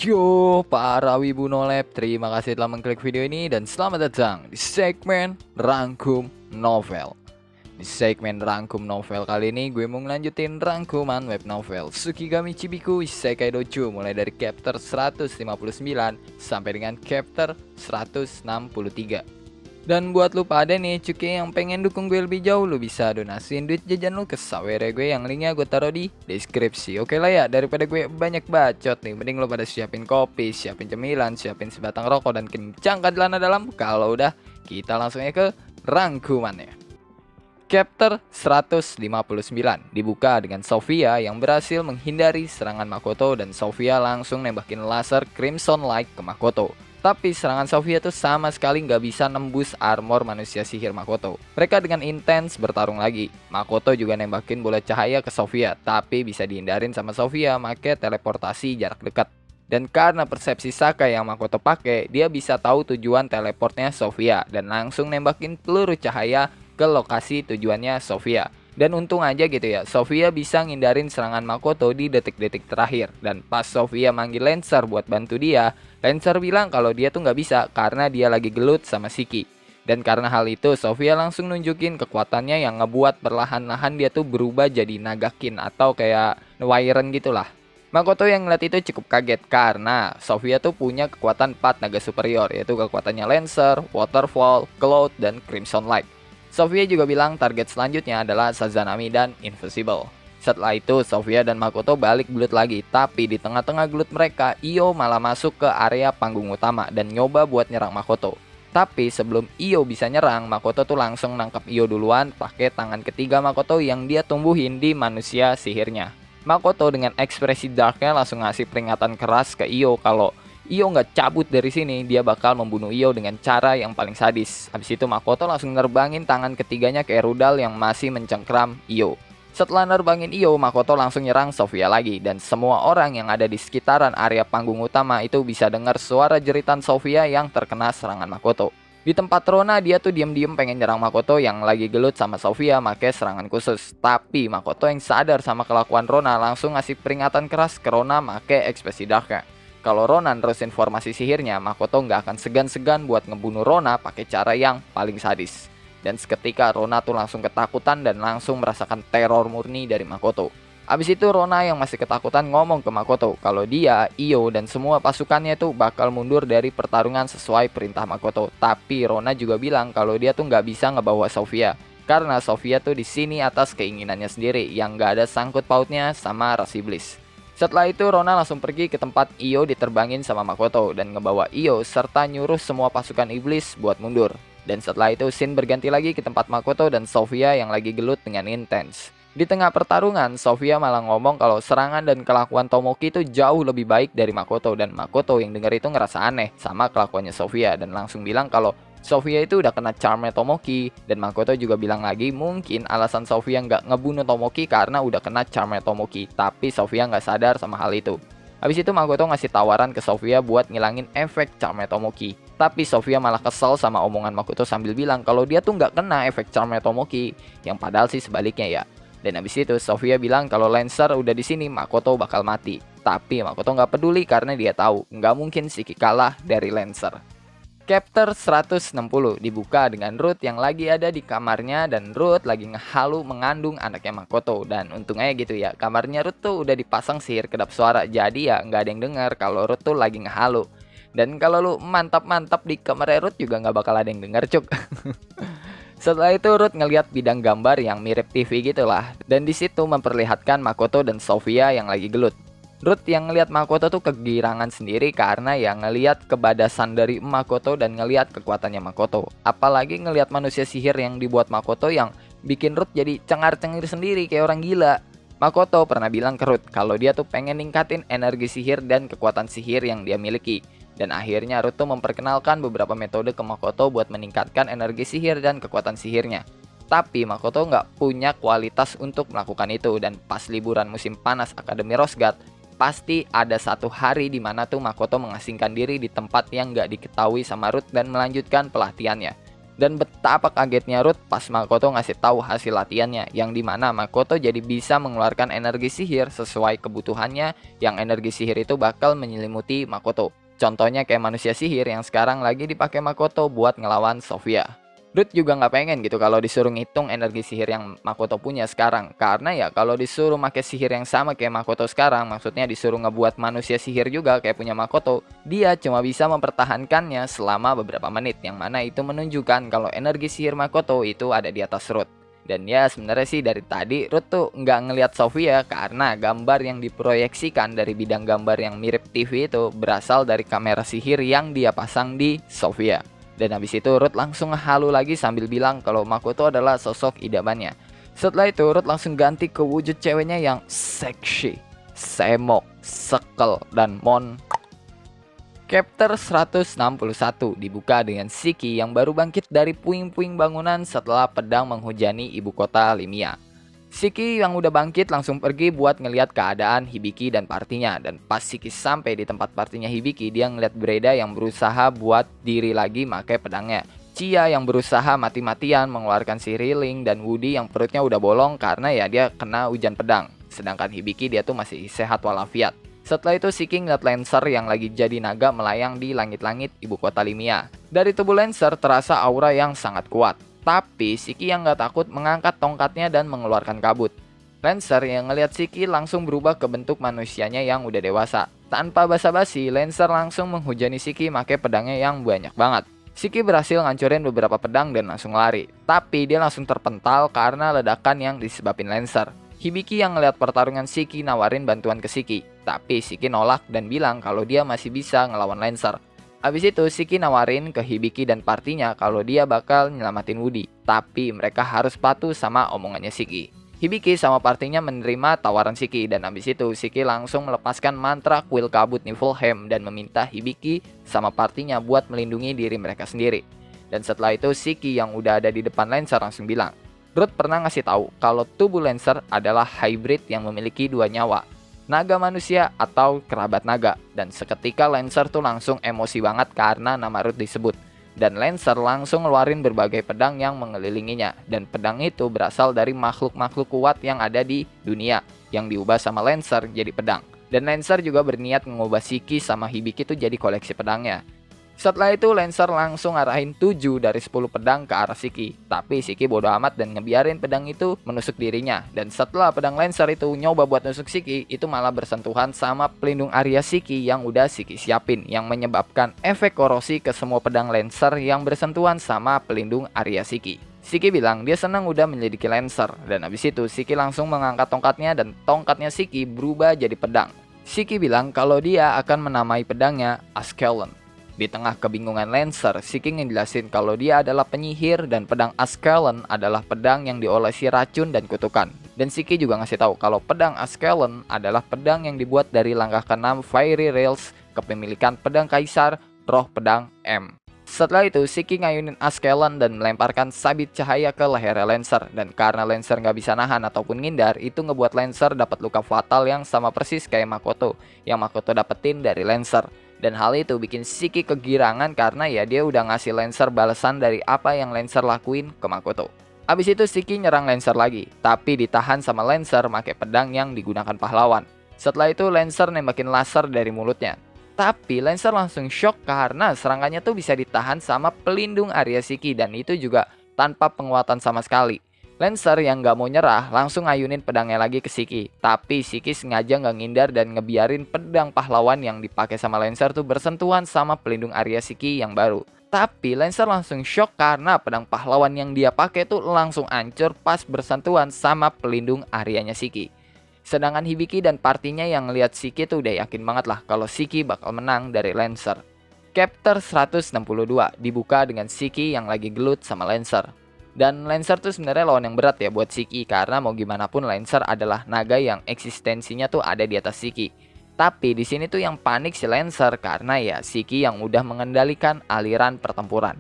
Yo, para wibu nolep, terima kasih telah mengklik video ini dan selamat datang di segmen Rangkum Novel. Di segmen Rangkum Novel kali ini gue mau ngelanjutin rangkuman web novel Tsukigami Chibiku Isekai Dojo mulai dari chapter 159 sampai dengan chapter 163. Dan buat lu pada nih cuy yang pengen dukung gue lebih jauh, lu bisa donasiin duit jajan lu ke Sawere gue yang linknya gue taruh di deskripsi. Oke lah ya, daripada gue banyak bacot nih, mending lu pada siapin kopi, siapin cemilan, siapin sebatang rokok dan kencangkan celana dalam. Kalau udah, kita langsung aja ke rangkumannya. Chapter 159 dibuka dengan Sofia yang berhasil menghindari serangan Makoto dan Sofia langsung nembakin laser Crimson Light ke Makoto. Tapi serangan Sofia tuh sama sekali nggak bisa nembus armor manusia sihir Makoto. Mereka dengan intens bertarung lagi. Makoto juga nembakin bola cahaya ke Sofia, tapi bisa dihindarin sama Sofia make teleportasi jarak dekat. Dan karena persepsi Saka yang Makoto pakai, dia bisa tahu tujuan teleportnya Sofia dan langsung nembakin peluru cahaya ke lokasi tujuannya Sofia. Dan untung aja gitu ya, Sofia bisa ngindarin serangan Makoto di detik-detik terakhir. Dan pas Sofia manggil Lancer buat bantu dia, Lancer bilang kalau dia tuh nggak bisa karena dia lagi gelut sama Shiki. Dan karena hal itu, Sofia langsung nunjukin kekuatannya yang ngebuat perlahan-lahan dia tuh berubah jadi Nagakin atau kayak Wyron gitulah. Makoto yang ngeliat itu cukup kaget karena Sofia tuh punya kekuatan 4 naga superior, yaitu kekuatannya Lancer, Waterfall, Cloud, dan Crimson Light. Sofia juga bilang target selanjutnya adalah Sazanami dan Invisible. Setelah itu, Sofia dan Makoto balik gelut lagi, tapi di tengah-tengah gelut mereka, Io malah masuk ke area panggung utama dan nyoba buat nyerang Makoto. Tapi sebelum Io bisa nyerang, Makoto tuh langsung nangkap Io duluan pakai tangan ketiga Makoto yang dia tumbuhin di manusia sihirnya. Makoto dengan ekspresi darknya langsung ngasih peringatan keras ke Io kalau Io nggak cabut dari sini, dia bakal membunuh Io dengan cara yang paling sadis. Habis itu Makoto langsung nerbangin tangan ketiganya ke rudal yang masih mencengkram Io. Setelah nerbangin Io, Makoto langsung nyerang Sofia lagi. Dan semua orang yang ada di sekitaran area panggung utama itu bisa dengar suara jeritan Sofia yang terkena serangan Makoto. Di tempat Rona, dia tuh diem-diem pengen nyerang Makoto yang lagi gelut sama Sofia make serangan khusus. Tapi Makoto yang sadar sama kelakuan Rona langsung ngasih peringatan keras ke Rona make ekspresi darknya. Kalau Rona nerusin formasi sihirnya, Makoto nggak akan segan-segan buat ngebunuh Rona pakai cara yang paling sadis. Dan seketika Rona tuh langsung ketakutan dan langsung merasakan teror murni dari Makoto. Abis itu Rona yang masih ketakutan ngomong ke Makoto kalau dia, Io, dan semua pasukannya tuh bakal mundur dari pertarungan sesuai perintah Makoto. Tapi Rona juga bilang kalau dia tuh nggak bisa ngebawa Sofia. Karena Sofia tuh di sini atas keinginannya sendiri yang nggak ada sangkut pautnya sama ras iblis. Setelah itu Rona langsung pergi ke tempat Io diterbangin sama Makoto dan ngebawa Io serta nyuruh semua pasukan iblis buat mundur. Dan setelah itu scene berganti lagi ke tempat Makoto dan Sofia yang lagi gelut dengan intens. Di tengah pertarungan, Sofia malah ngomong kalau serangan dan kelakuan Tomoki itu jauh lebih baik dari Makoto. Dan Makoto yang denger itu ngerasa aneh sama kelakuannya Sofia dan langsung bilang kalau Sofia itu udah kena charmnya Tomoki. Dan Makoto juga bilang lagi mungkin alasan Sofia nggak ngebunuh Tomoki karena udah kena charmnya Tomoki. Tapi Sofia nggak sadar sama hal itu. Habis itu Makoto ngasih tawaran ke Sofia buat ngilangin efek charmnya Tomoki. Tapi Sofia malah kesel sama omongan Makoto sambil bilang kalau dia tuh nggak kena efek charmnya Tomoki. Yang padahal sih sebaliknya ya. Dan habis itu Sofia bilang kalau Lancer udah di sini Makoto bakal mati. Tapi Makoto nggak peduli karena dia tahu nggak mungkin Shiki kalah dari Lancer. Chapter 160 dibuka dengan Ruth yang lagi ada di kamarnya dan Ruth lagi ngehalu mengandung anaknya Makoto. Dan untungnya gitu ya, kamarnya Ruth tuh udah dipasang sihir kedap suara, jadi ya nggak ada yang dengar kalau Ruth tuh lagi ngehalu. Dan kalau lu mantap-mantap di kamar Ruth juga nggak bakal ada yang dengar cuk. Setelah itu Ruth ngeliat bidang gambar yang mirip TV gitulah, dan di situ memperlihatkan Makoto dan Sofia yang lagi gelut. Ruth yang ngeliat Makoto tuh kegirangan sendiri karena ya ngeliat kebadasan dari Makoto dan ngeliat kekuatannya Makoto. Apalagi ngeliat manusia sihir yang dibuat Makoto yang bikin Ruth jadi cengar-cengir sendiri kayak orang gila. Makoto pernah bilang ke Ruth kalau dia tuh pengen ningkatin energi sihir dan kekuatan sihir yang dia miliki. Dan akhirnya Ruth tuh memperkenalkan beberapa metode ke Makoto buat meningkatkan energi sihir dan kekuatan sihirnya. Tapi Makoto nggak punya kualitas untuk melakukan itu dan pas liburan musim panas Akademi Rose Guard, pasti ada satu hari di mana tuh Makoto mengasingkan diri di tempat yang nggak diketahui sama Ruth dan melanjutkan pelatihannya. Dan betapa kagetnya Ruth pas Makoto ngasih tahu hasil latihannya, yang dimana Makoto jadi bisa mengeluarkan energi sihir sesuai kebutuhannya, yang energi sihir itu bakal menyelimuti Makoto. Contohnya kayak manusia sihir yang sekarang lagi dipakai Makoto buat ngelawan Sofia. Ruth juga nggak pengen gitu kalau disuruh ngitung energi sihir yang Makoto punya sekarang. Karena ya kalau disuruh pakai sihir yang sama kayak Makoto sekarang, maksudnya disuruh ngebuat manusia sihir juga kayak punya Makoto, dia cuma bisa mempertahankannya selama beberapa menit. Yang mana itu menunjukkan kalau energi sihir Makoto itu ada di atas Ruth. Dan ya sebenarnya sih dari tadi Ruth tuh nggak ngelihat Sofia karena gambar yang diproyeksikan dari bidang gambar yang mirip TV itu berasal dari kamera sihir yang dia pasang di Sofia. Dan habis itu Ruth langsung halu lagi sambil bilang kalau Makoto adalah sosok idamannya. Setelah itu Ruth langsung ganti ke wujud ceweknya yang seksi, semok, sekel, dan mon. Chapter 161 dibuka dengan Shiki yang baru bangkit dari puing-puing bangunan setelah pedang menghujani ibu kota Limia. Shiki yang udah bangkit langsung pergi buat ngeliat keadaan Hibiki dan partinya. Dan pas Shiki sampai di tempat partinya Hibiki, dia ngeliat Breda yang berusaha buat diri lagi pakai pedangnya. Chia yang berusaha mati-matian mengeluarkan si Riling, dan Woody yang perutnya udah bolong karena ya dia kena hujan pedang. Sedangkan Hibiki dia tuh masih sehat walafiat. Setelah itu Shiki ngeliat Lancer yang lagi jadi naga melayang di langit-langit ibu kota Limia. Dari tubuh Lancer terasa aura yang sangat kuat. Tapi Shiki yang gak takut mengangkat tongkatnya dan mengeluarkan kabut. Lancer yang ngelihat Shiki langsung berubah ke bentuk manusianya yang udah dewasa. Tanpa basa-basi, Lancer langsung menghujani Shiki pakai pedangnya yang banyak banget. Shiki berhasil ngancurin beberapa pedang dan langsung lari. Tapi dia langsung terpental karena ledakan yang disebabin Lancer. Hibiki yang ngelihat pertarungan Shiki nawarin bantuan ke Shiki. Tapi Shiki nolak dan bilang kalau dia masih bisa ngelawan Lancer. Abis itu Shiki nawarin ke Hibiki dan partinya kalau dia bakal nyelamatin Woody. Tapi mereka harus patuh sama omongannya Shiki. Hibiki sama partinya menerima tawaran Shiki. Dan abis itu Shiki langsung melepaskan mantra kuil kabut Niflheim dan meminta Hibiki sama partinya buat melindungi diri mereka sendiri. Dan setelah itu Shiki yang udah ada di depan Lancer langsung bilang, Ruth pernah ngasih tahu kalau tubuh Lancer adalah hybrid yang memiliki 2 nyawa, naga manusia atau kerabat naga. Dan seketika Lancer tuh langsung emosi banget karena nama Ruth disebut. Dan Lancer langsung ngeluarin berbagai pedang yang mengelilinginya. Dan pedang itu berasal dari makhluk-makhluk kuat yang ada di dunia, yang diubah sama Lancer jadi pedang. Dan Lancer juga berniat mengubah Shiki sama Hibiki tuh jadi koleksi pedangnya. Setelah itu Lancer langsung ngarahin 7 dari 10 pedang ke arah Shiki. Tapi Shiki bodo amat dan ngebiarin pedang itu menusuk dirinya. Dan setelah pedang Lancer itu nyoba buat nusuk Shiki, itu malah bersentuhan sama pelindung area Shiki yang udah Shiki siapin, yang menyebabkan efek korosi ke semua pedang Lancer yang bersentuhan sama pelindung area Shiki. Shiki bilang dia senang udah menyelidiki Lancer. Dan habis itu Shiki langsung mengangkat tongkatnya dan tongkatnya Shiki berubah jadi pedang. Shiki bilang kalau dia akan menamai pedangnya Ascalon. Di tengah kebingungan Lancer, Shiki ngejelasin kalau dia adalah penyihir dan pedang Ascalon adalah pedang yang diolesi racun dan kutukan. Dan Shiki juga ngasih tahu kalau pedang Ascalon adalah pedang yang dibuat dari langkah ke-6 Fiery Rails, kepemilikan pedang Kaisar, roh pedang M. Setelah itu Shiki ngayunin Ascalon dan melemparkan sabit cahaya ke leher Lancer. Dan karena Lancer nggak bisa nahan ataupun ngindar, itu ngebuat Lancer dapat luka fatal yang sama persis kayak Makoto yang Makoto dapetin dari Lancer. Dan hal itu bikin Shiki kegirangan karena ya dia udah ngasih Lancer balasan dari apa yang Lancer lakuin ke Makoto. Abis itu Shiki nyerang Lancer lagi, tapi ditahan sama Lancer pakai pedang yang digunakan pahlawan. Setelah itu Lancer nembakin laser dari mulutnya. Tapi Lancer langsung shock karena serangannya tuh bisa ditahan sama pelindung area Shiki dan itu juga tanpa penguatan sama sekali. Lancer yang gak mau nyerah langsung ngayunin pedangnya lagi ke Shiki. Tapi Shiki sengaja gak ngindar dan ngebiarin pedang pahlawan yang dipakai sama Lancer tuh bersentuhan sama pelindung area Shiki yang baru. Tapi Lancer langsung shock karena pedang pahlawan yang dia pakai tuh langsung hancur pas bersentuhan sama pelindung areanya Shiki. Sedangkan Hibiki dan partinya yang ngeliat Shiki tuh udah yakin banget lah kalau Shiki bakal menang dari Lancer. Chapter 162 dibuka dengan Shiki yang lagi gelut sama Lancer. Dan Lancer tuh sebenarnya lawan yang berat ya buat Shiki karena mau gimana pun Lancer adalah naga yang eksistensinya tuh ada di atas Shiki. Tapi di sini tuh yang panik si Lancer karena ya Shiki yang udah mengendalikan aliran pertempuran.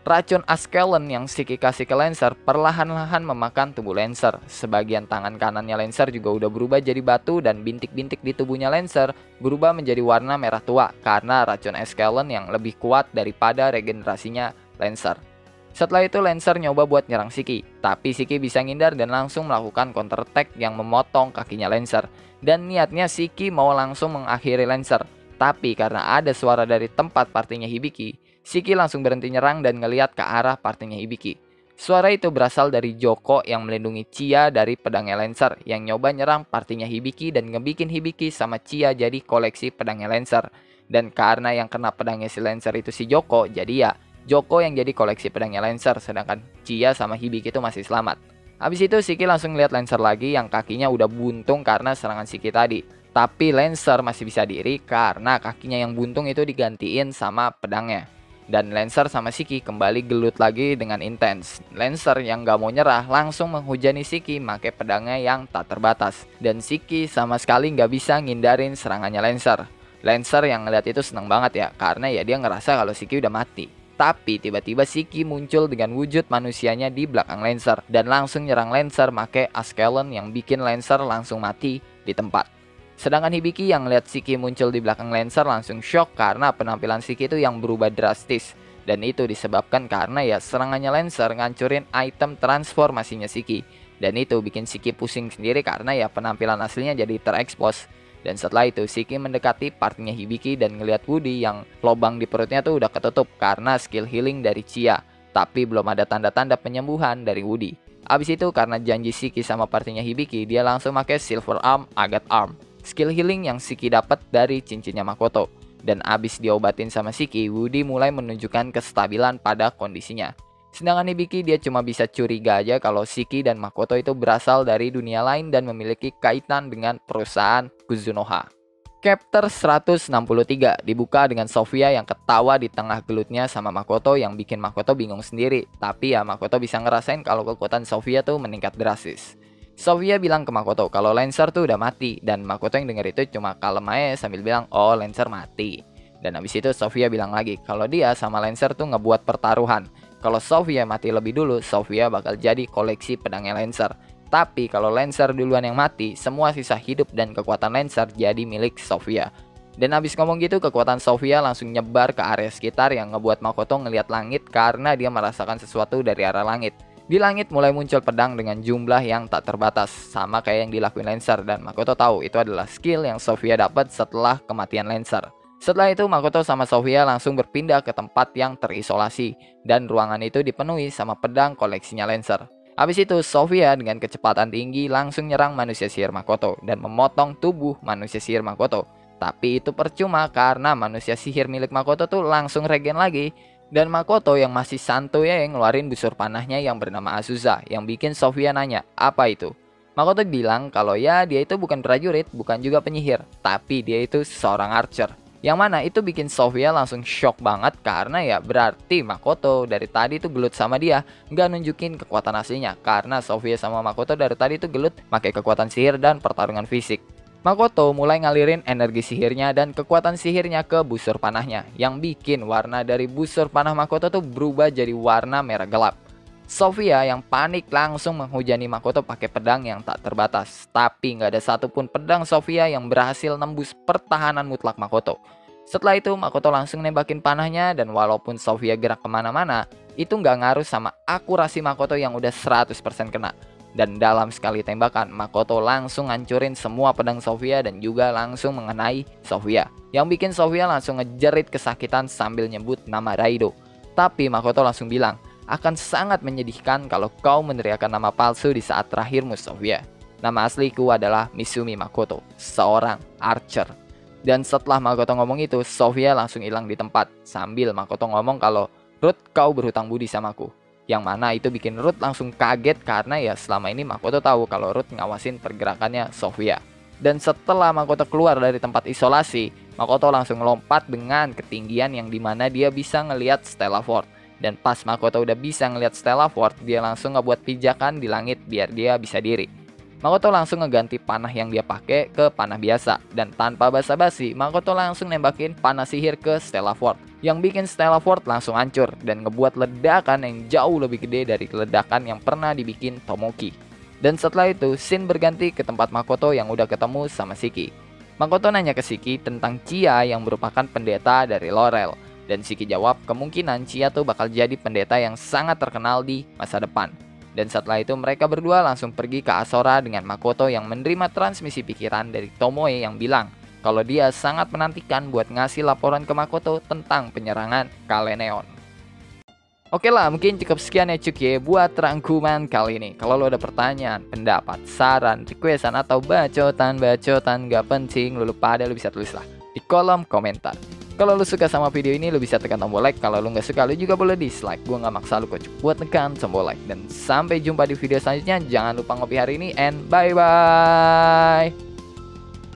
Racun Ascalon yang Shiki kasih ke Lancer perlahan-lahan memakan tubuh Lancer. Sebagian tangan kanannya Lancer juga udah berubah jadi batu dan bintik-bintik di tubuhnya Lancer berubah menjadi warna merah tua karena racun Ascalon yang lebih kuat daripada regenerasinya Lancer. Setelah itu Lancer nyoba buat nyerang Shiki, tapi Shiki bisa ngindar dan langsung melakukan counter attack yang memotong kakinya Lancer. Dan niatnya Shiki mau langsung mengakhiri Lancer, tapi karena ada suara dari tempat partinya Hibiki, Shiki langsung berhenti nyerang dan ngeliat ke arah partinya Hibiki. Suara itu berasal dari Joko yang melindungi Chia dari pedangnya Lancer yang nyoba nyerang partinya Hibiki dan ngebikin Hibiki sama Chia jadi koleksi pedangnya Lancer. Dan karena yang kena pedangnya si Lancer itu si Joko, jadi ya Joko yang jadi koleksi pedangnya Lancer, sedangkan Chia sama Hibiki itu masih selamat. Habis itu Shiki langsung lihat Lancer lagi yang kakinya udah buntung karena serangan Shiki tadi. Tapi Lancer masih bisa diri karena kakinya yang buntung itu digantiin sama pedangnya. Dan Lancer sama Shiki kembali gelut lagi dengan intens. Lancer yang gak mau nyerah langsung menghujani Shiki pakai pedangnya yang tak terbatas. Dan Shiki sama sekali gak bisa ngindarin serangannya Lancer. Lancer yang ngeliat itu seneng banget ya, karena ya dia ngerasa kalau Shiki udah mati. Tapi tiba-tiba Shiki muncul dengan wujud manusianya di belakang Lancer dan langsung nyerang Lancer make Askelon yang bikin Lancer langsung mati di tempat. Sedangkan Hibiki yang lihat Shiki muncul di belakang Lancer langsung shock karena penampilan Shiki itu yang berubah drastis. Dan itu disebabkan karena ya serangannya Lancer ngancurin item transformasinya Shiki. Dan itu bikin Shiki pusing sendiri karena ya penampilan aslinya jadi terekspos. Dan setelah itu Shiki mendekati partinya Hibiki dan ngelihat Woody yang lobang di perutnya tuh udah ketutup karena skill healing dari Chia. Tapi belum ada tanda-tanda penyembuhan dari Woody. Abis itu karena janji Shiki sama partinya Hibiki, dia langsung pakai Silver Arm, Agat Arm. Skill healing yang Shiki dapat dari cincinnya Makoto. Dan abis diobatin sama Shiki, Woody mulai menunjukkan kestabilan pada kondisinya. Sedangkan Hibiki dia cuma bisa curiga aja kalau Shiki dan Makoto itu berasal dari dunia lain dan memiliki kaitan dengan perusahaan Kuzunoha. Chapter 163 dibuka dengan Sofia yang ketawa di tengah gelutnya sama Makoto yang bikin Makoto bingung sendiri. Tapi ya Makoto bisa ngerasain kalau kekuatan Sofia tuh meningkat drastis. Sofia bilang ke Makoto kalau Lancer tuh udah mati dan Makoto yang denger itu cuma kalem aja sambil bilang oh Lancer mati. Dan habis itu Sofia bilang lagi kalau dia sama Lancer tuh ngebuat pertaruhan. Kalau Sofia mati lebih dulu, Sofia bakal jadi koleksi pedangnya Lancer. Tapi kalau Lancer duluan yang mati, semua sisa hidup dan kekuatan Lancer jadi milik Sofia. Dan habis ngomong gitu, kekuatan Sofia langsung nyebar ke area sekitar yang ngebuat Makoto ngeliat langit karena dia merasakan sesuatu dari arah langit. Di langit mulai muncul pedang dengan jumlah yang tak terbatas, sama kayak yang dilakuin Lancer. Dan Makoto tahu itu adalah skill yang Sofia dapat setelah kematian Lancer. Setelah itu Makoto sama Sofia langsung berpindah ke tempat yang terisolasi dan ruangan itu dipenuhi sama pedang koleksinya Lancer. Habis itu Sofia dengan kecepatan tinggi langsung nyerang manusia sihir Makoto dan memotong tubuh manusia sihir Makoto. Tapi itu percuma karena manusia sihir milik Makoto tuh langsung regen lagi. Dan Makoto yang masih santuy yang ngeluarin busur panahnya yang bernama Azusa yang bikin Sofia nanya apa itu. Makoto bilang kalau ya dia itu bukan prajurit, bukan juga penyihir, tapi dia itu seorang archer. Yang mana itu bikin Sofia langsung shock banget karena ya berarti Makoto dari tadi tuh gelut sama dia nggak nunjukin kekuatan aslinya. Karena Sofia sama Makoto dari tadi tuh gelut pakai kekuatan sihir dan pertarungan fisik. Makoto mulai ngalirin energi sihirnya dan kekuatan sihirnya ke busur panahnya yang bikin warna dari busur panah Makoto tuh berubah jadi warna merah gelap. Sofia yang panik langsung menghujani Makoto pakai pedang yang tak terbatas. Tapi nggak ada satupun pedang Sofia yang berhasil nembus pertahanan mutlak Makoto. Setelah itu Makoto langsung nembakin panahnya dan walaupun Sofia gerak kemana-mana, itu nggak ngaruh sama akurasi Makoto yang udah 100% kena. Dan dalam sekali tembakan, Makoto langsung ngancurin semua pedang Sofia dan juga langsung mengenai Sofia. Yang bikin Sofia langsung ngejerit kesakitan sambil nyebut nama Raido. Tapi Makoto langsung bilang, akan sangat menyedihkan kalau kau meneriakkan nama palsu di saat terakhirmu Sofia. Nama asliku adalah Misumi Makoto, seorang archer. Dan setelah Makoto ngomong itu, Sofia langsung hilang di tempat. Sambil Makoto ngomong kalau, Ruth kau berhutang budi samaku. Yang mana itu bikin Ruth langsung kaget karena ya selama ini Makoto tahu kalau Ruth ngawasin pergerakannya Sofia. Dan setelah Makoto keluar dari tempat isolasi, Makoto langsung lompat dengan ketinggian yang dimana dia bisa ngelihat Stella Fort. Dan pas Makoto udah bisa ngelihat Stella Fort, dia langsung ngebuat pijakan di langit biar dia bisa diri. Makoto langsung ngeganti panah yang dia pakai ke panah biasa. Dan tanpa basa-basi, Makoto langsung nembakin panah sihir ke Stella Fort. Yang bikin Stella Fort langsung hancur dan ngebuat ledakan yang jauh lebih gede dari ledakan yang pernah dibikin Tomoki. Dan setelah itu, scene berganti ke tempat Makoto yang udah ketemu sama Shiki. Makoto nanya ke Shiki tentang Chia yang merupakan pendeta dari Laurel. Dan Shiki jawab kemungkinan Chiato bakal jadi pendeta yang sangat terkenal di masa depan. Dan setelah itu mereka berdua langsung pergi ke Asora dengan Makoto yang menerima transmisi pikiran dari Tomoe yang bilang kalau dia sangat menantikan buat ngasih laporan ke Makoto tentang penyerangan Kaleneon. Oke lah, mungkin cukup sekian ya cuy buat rangkuman kali ini. Kalau lo ada pertanyaan, pendapat, saran, requestan, atau bacotan gak penting, lo bisa tulis lah di kolom komentar. Kalau lo suka sama video ini, lo bisa tekan tombol like. Kalau lo gak suka, lo juga boleh dislike. Gue gak maksa lo kok, buat tekan tombol like. Dan sampai jumpa di video selanjutnya. Jangan lupa ngopi hari ini, and bye-bye.